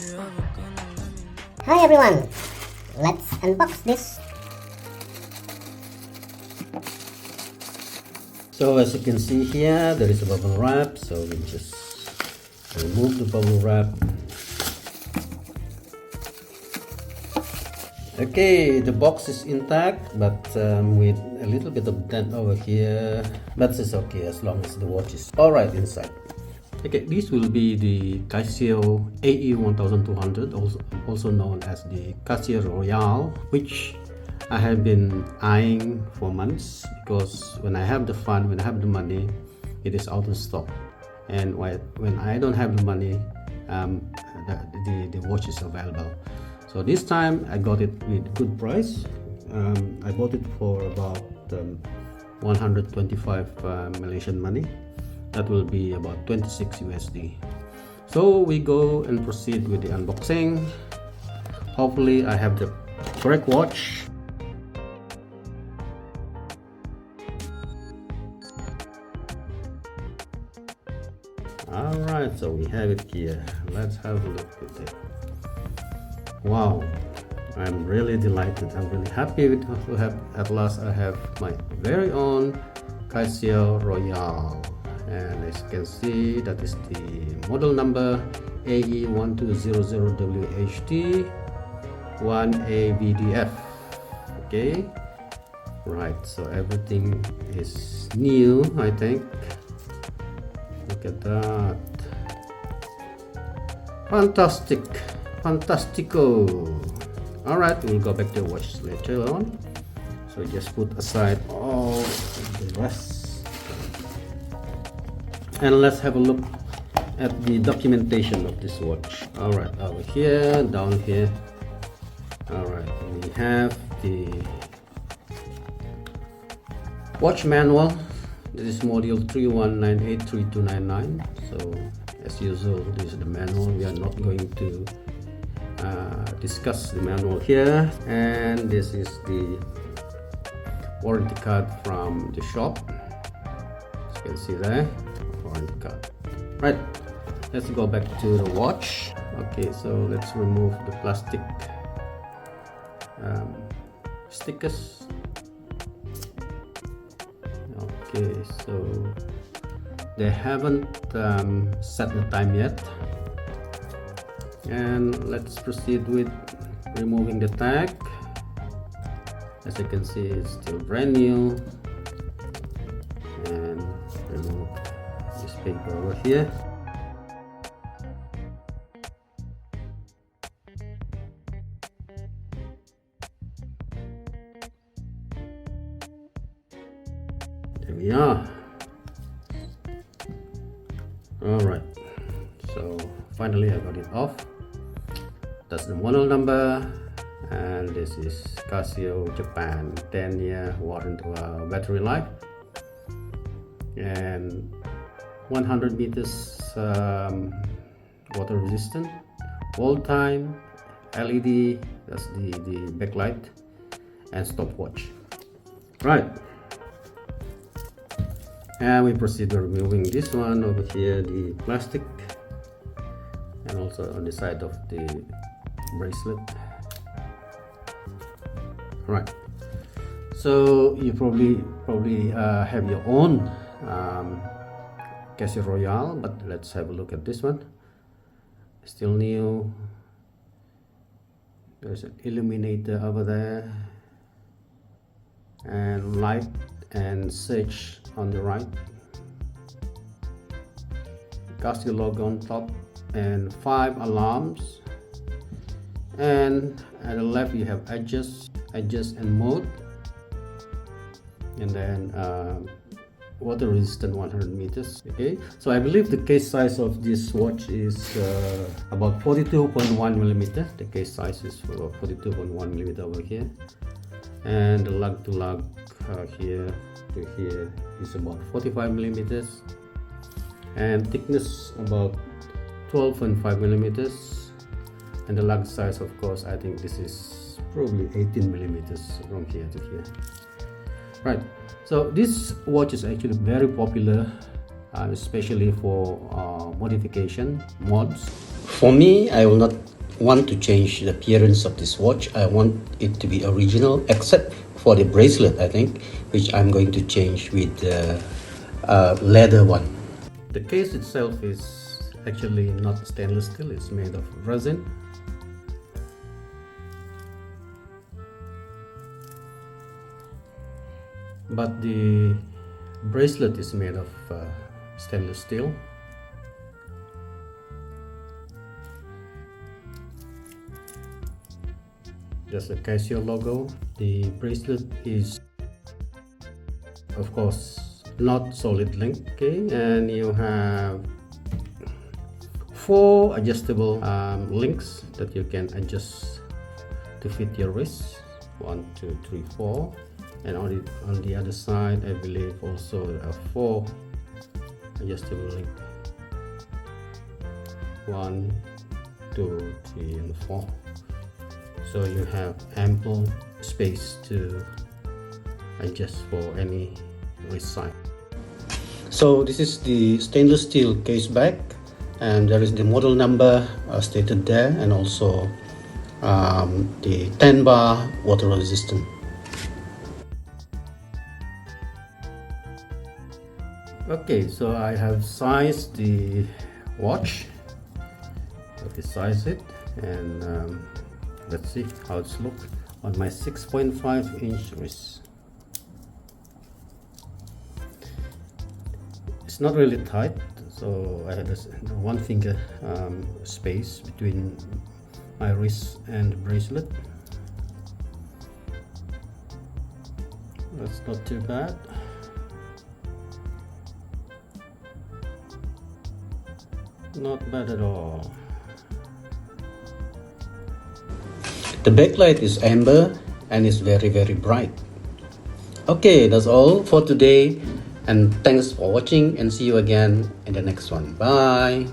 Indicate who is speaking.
Speaker 1: Hi everyone, let's unbox this.
Speaker 2: So as you can see here, there is a bubble wrap, so we just remove the bubble wrap. Okay, the box is intact, but with a little bit of dent over here, but it's okay as long as the watch is alright inside. Okay, this will be the Casio AE-1200, also known as the Casio Royale, which I have been eyeing for months, because when I have the fund, when I have the money, it is out of stock, and when I don't have the money, the watch is available. So this time I got it with good price. I bought it for about 125 Malaysian money. That will be about 26 USD. So we go and proceed with the unboxing. Hopefully I have the correct watch. Alright, so we have it here. Let's have a look at it. Wow, I'm really delighted. I'm really happy to have, at last I have my very own Casio Royale. And as you can see, that is the model number AE-1200WH 1AVDF. Okay, right, so everything is new, I think. Look at that. Fantastico. All right, we'll go back to the watch later on. So just put aside all the rest. And let's have a look at the documentation of this watch. All right, over here, down here. All right, we have the watch manual. This is module 31983299. So as usual, this is the manual. We are not going to discuss the manual here. And this is the warranty card from the shop. As you can see there. Warranty card. Right, let's go back to the watch. Okay, so let's remove the plastic stickers. Okay, so they haven't set the time yet, and let's proceed with removing the tag. As you can see, it's still brand new. And remove this paper over here. There we are. All right, so finally I got it off. That's the model number, and this is Casio Japan 10-year warranty, battery life, and 100 meters water resistant, all time LED, that's the backlight, and stopwatch. Right, and we proceed to removing this one over here, the plastic, and also on the side of the bracelet. Right, so you probably have your own Casio Royale, but let's have a look at this one. Still new. There's an illuminator over there, and light and switch on the right, Casio logo on top, and 5 alarms, and at the left you have adjust and mode, and then water resistant 100 meters. Okay, so I believe the case size of this watch is about 42.1 millimeter. The case size is 42.1 millimeter over here, and the lug to lug here to here is about 45 millimeters, and thickness about 12.5 millimeters, and the lug size, of course, I think this is probably 18 millimeters from here to here. Right, so this watch is actually very popular, especially for modification mods. For me, I will not want to change the appearance of this watch. I want it to be original, except for the bracelet, I think, which I'm going to change with the leather one. The case itself is actually not stainless steel, it's made of resin. But the bracelet is made of stainless steel. There's the Casio logo. The bracelet is, of course, not solid link, okay, and you have 4 adjustable links that you can adjust to fit your wrist. 1, 2, 3, 4. And on the other side, I believe also 4 adjustable link. 1, 2, 3, and 4. So you have ample space to adjust for any wrist size. So this is the stainless steel case back, and there is the model number stated there, and also the 10 bar water resistant. Okay, so I have sized the watch. Let me size it, and let's see how it's look on my 6.5-inch wrist. It's not really tight, so I had a 1 finger space between my wrist and the bracelet. That's not too bad. Not bad at all. The backlight is amber and is very bright. Okay, that's all for today, and thanks for watching, and see you again in the next one. Bye.